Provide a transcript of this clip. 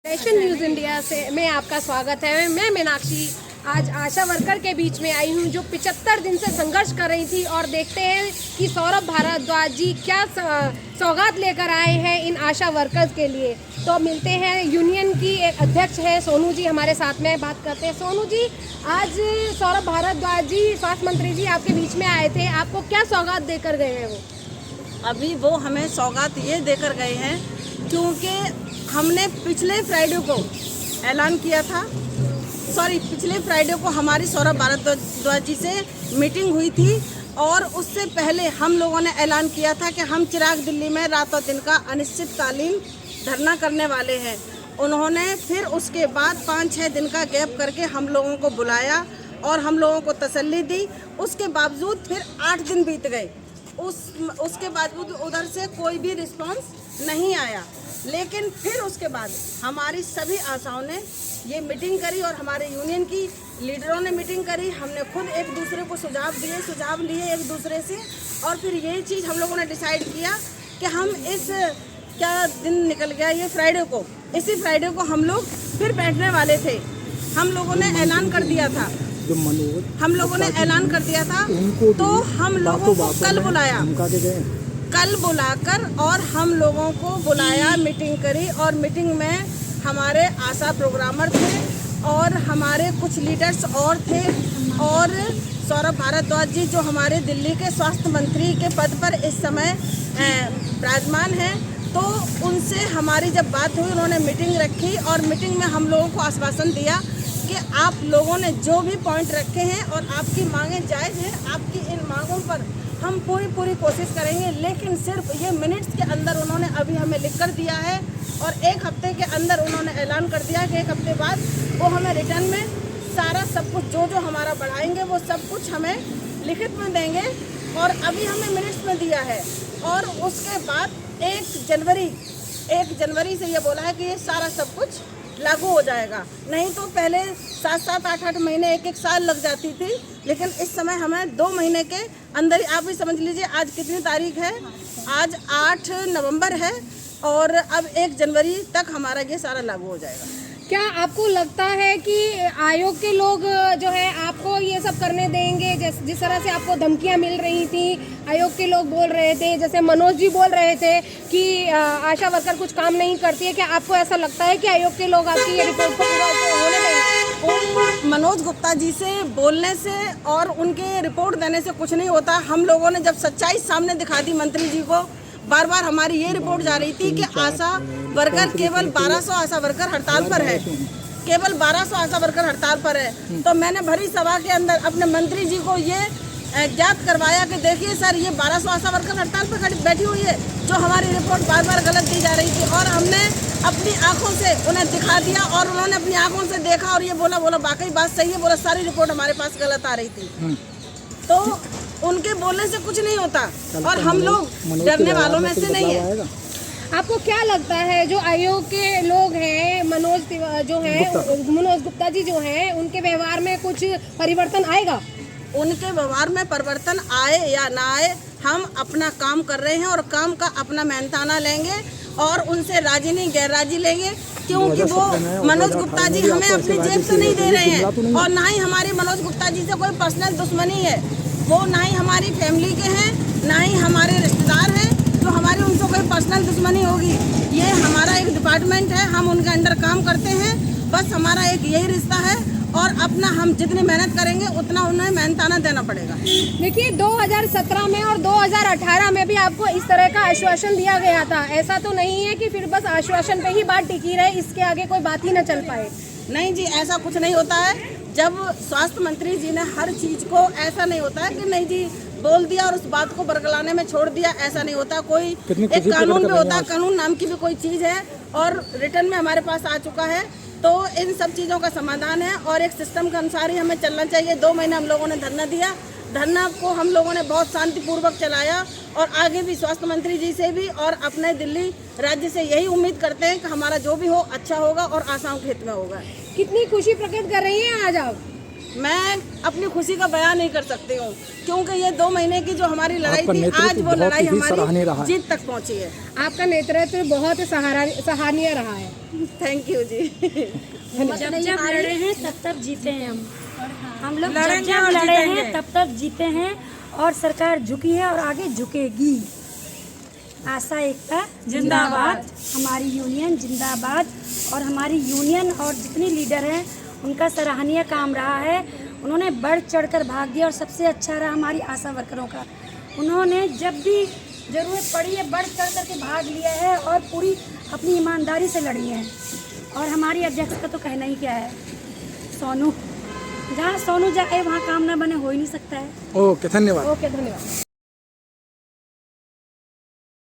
Nation news India से में आपका स्वागत है। मैं मीनाक्षी आज आशा वर्कर के बीच में आई हूं जो 75 दिन से संघर्ष कर रही थी, और देखते हैं कि सौरभ भारद्वाज जी क्या सौगात लेकर आए हैं इन आशा वर्कर्स के लिए। तो मिलते हैं, यूनियन की एक अध्यक्ष है सोनू जी हमारे साथ में, बात करते हैं। सोनू जी, आज सौरभ भारद्वाज जी स्वास्थ्य मंत्री जी आपके बीच में आए थे, आपको क्या सौगात देकर गए हैं? वो अभी वो हमें सौगात ये देकर गए हैं क्योंकि हमने पिछले फ्राइडे को ऐलान किया था, पिछले फ्राइडे को हमारी सौरभ भारद्वाज जी से मीटिंग हुई थी, और उससे पहले हम लोगों ने ऐलान किया था कि हम चिराग दिल्ली में रातों दिन का अनिश्चितकालीन धरना करने वाले हैं। उन्होंने फिर उसके बाद 5-6 दिन का गैप करके हम लोगों को बुलाया और हम लोगों को तसल्ली दी। उसके बावजूद फिर 8 दिन बीत गए, उसके बावजूद उधर से कोई भी रिस्पांस नहीं आया। लेकिन फिर उसके बाद हमारी सभी आशाओं ने ये मीटिंग करी और हमारे यूनियन की लीडरों ने मीटिंग करी। हमने खुद एक दूसरे को सुझाव लिए एक दूसरे से, और फिर ये चीज़ हम लोगों ने डिसाइड किया कि हम क्या दिन निकल गया ये फ्राइडे को, इसी फ्राइडे को हम लोग फिर बैठने वाले थे। हम लोगों ने ऐलान कर दिया था तो हम लोगों को कल बुलाकर और हम लोगों को बुलाया, मीटिंग करी, और मीटिंग में हमारे आशा प्रोग्रामर थे और हमारे कुछ लीडर्स और थे, और सौरभ भारद्वाज जी जो हमारे दिल्ली के स्वास्थ्य मंत्री के पद पर इस समय विराजमान हैं, तो उनसे हमारी जब बात हुई उन्होंने मीटिंग रखी, और मीटिंग में हम लोगों को आश्वासन दिया कि आप लोगों ने जो भी पॉइंट रखे हैं और आपकी मांगें जायज़ हैं, आपकी इन मांगों पर हम पूरी कोशिश करेंगे। लेकिन सिर्फ ये मिनट्स के अंदर उन्होंने अभी हमें लिख कर दिया है, और 1 हफ्ते के अंदर उन्होंने ऐलान कर दिया कि 1 हफ्ते बाद वो हमें रिटर्न में सारा सब कुछ जो जो बढ़ाएंगे वो सब कुछ हमें लिखित में देंगे, और अभी हमें मिनट्स में दिया है। और उसके बाद 1 जनवरी से ये बोला है कि ये सारा सब कुछ लागू हो जाएगा। नहीं तो पहले 7-7, 8-8 महीने, 1-1 साल लग जाती थी, लेकिन इस समय हमें 2 महीने के अंदर ही, आप भी समझ लीजिए आज कितनी तारीख है, आज 8 नवंबर है, और अब 1 जनवरी तक हमारा ये सारा लागू हो जाएगा। क्या आपको लगता है कि आयोग के लोग जो है आपको ये सब करने देंगे? जिस तरह से आपको धमकियां मिल रही थी, आयोग के लोग बोल रहे थे, जैसे मनोज जी बोल रहे थे कि आशा वर्कर कुछ काम नहीं करती है, क्या आपको ऐसा लगता है कि आयोग के लोग आपकी ये रिपोर्ट को पूरा होने देंगे? मनोज गुप्ता जी से बोलने से और उनके रिपोर्ट देने से कुछ नहीं होता। हम लोगों ने जब सच्चाई सामने दिखा दी मंत्री जी को, बार हमारी ये रिपोर्ट जा रही थी कि आशा वर्कर केवल 1200 आशा वर्कर हड़ताल पर है, केवल 1200 आशा वर्कर हड़ताल पर है। तो मैंने भरी सभा के अंदर अपने मंत्री जी को ये ज्ञात करवाया कि देखिए सर, ये 1200 आशा वर्कर हड़ताल पर बैठी हुई है, जो हमारी रिपोर्ट बार गलत दी जा रही थी, और हमने अपनी आंखों से उन्हें दिखा दिया, और उन्होंने अपनी आंखों से देखा और ये बोला वाकई बात सही है, बोला सारी रिपोर्ट हमारे पास गलत आ रही थी। तो उनके बोलने से कुछ नहीं होता, और हम लोग डरने वालों में से नहीं है। आपको क्या लगता है जो आयोग के लोग हैं, मनोज गुप्ता जी जो हैं, उनके व्यवहार में कुछ परिवर्तन आएगा? उनके व्यवहार में परिवर्तन आए या ना आए, हम अपना काम कर रहे हैं और काम का अपना मेहनताना लेंगे, और उनसे राजी नहीं गैर राजी लेंगे, क्योंकि वो मनोज गुप्ता जी हमें अपनी जेब से नहीं दे रहे हैं, और ना ही हमारी मनोज गुप्ता जी से कोई पर्सनल दुश्मनी है। वो ना ही हमारी फैमिली के हैं, ना ही हमारे रिश्तेदार हैं, तो हमारी उनसे कोई पर्सनल दुश्मनी होगी। ये हमारा एक डिपार्टमेंट है, हम उनके अंडर काम करते हैं, बस हमारा एक यही रिश्ता है, और अपना हम जितनी मेहनत करेंगे उतना उन्हें मेहनताना देना पड़ेगा। देखिए, 2017 में और 2018 में भी आपको इस तरह का आश्वासन दिया गया था। ऐसा तो नहीं है कि फिर बस आश्वासन पे ही बात टिकी रहे, इसके आगे कोई बात ही न चल पाए? नहीं जी, ऐसा कुछ नहीं होता है। जब स्वास्थ्य मंत्री जी ने हर चीज़ को, ऐसा नहीं होता है कि नहीं जी बोल दिया और उस बात को बरगलाने में छोड़ दिया, ऐसा नहीं होता। कोई एक कानून भी होता है, कानून नाम की भी कोई चीज़ है, और रिटर्न में हमारे पास आ चुका है। तो इन सब चीज़ों का समाधान है, और एक सिस्टम के अनुसार ही हमें चलना चाहिए। 2 महीने हम लोगों ने धरना दिया, धरना को हम लोगों ने बहुत शांतिपूर्वक चलाया, और आगे भी स्वास्थ्य मंत्री जी से भी और अपने दिल्ली राज्य से यही उम्मीद करते हैं कि हमारा जो भी हो अच्छा होगा और आशाओं के हित में होगा। कितनी खुशी प्रकट कर रही हैं आज आप? मैं अपनी खुशी का बयान नहीं कर सकती हूँ, क्योंकि ये 2 महीने की जो हमारी लड़ाई आपका थी, नेतृत्व आज वो बहुत लड़ाई ही सराहनीय रहा हमारी है। जीत तक पहुँची है। आपका नेतृत्व बहुत ही सराहनीय रहा है। थैंक यू जी। जब जब लड़े हैं तब तब जीते हैं हम लोग जब लड़ेंगे जब और लड़े जीतेंगे। हैं तब तब जीते हैं और सरकार झुकी है और आगे झुकेगी। आशा एकता जिंदाबाद, हमारी यूनियन जिंदाबाद। और हमारी यूनियन और जितने लीडर हैं उनका सराहनीय काम रहा है। उन्होंने बढ़ चढ़कर भाग दिया और सबसे अच्छा रहा हमारी आशा वर्करों का। उन्होंने जब भी ज़रूरत पड़ी है बढ़ चढ़ करके भाग लिया है और पूरी अपनी ईमानदारी से लड़ी है। और हमारी अध्यक्ष का तो कहना ही क्या है, सोनू, जहाँ सोनू जाए वहाँ काम ना बने हो ही नहीं सकता है। ओके, धन्यवाद। ओके, धन्यवाद।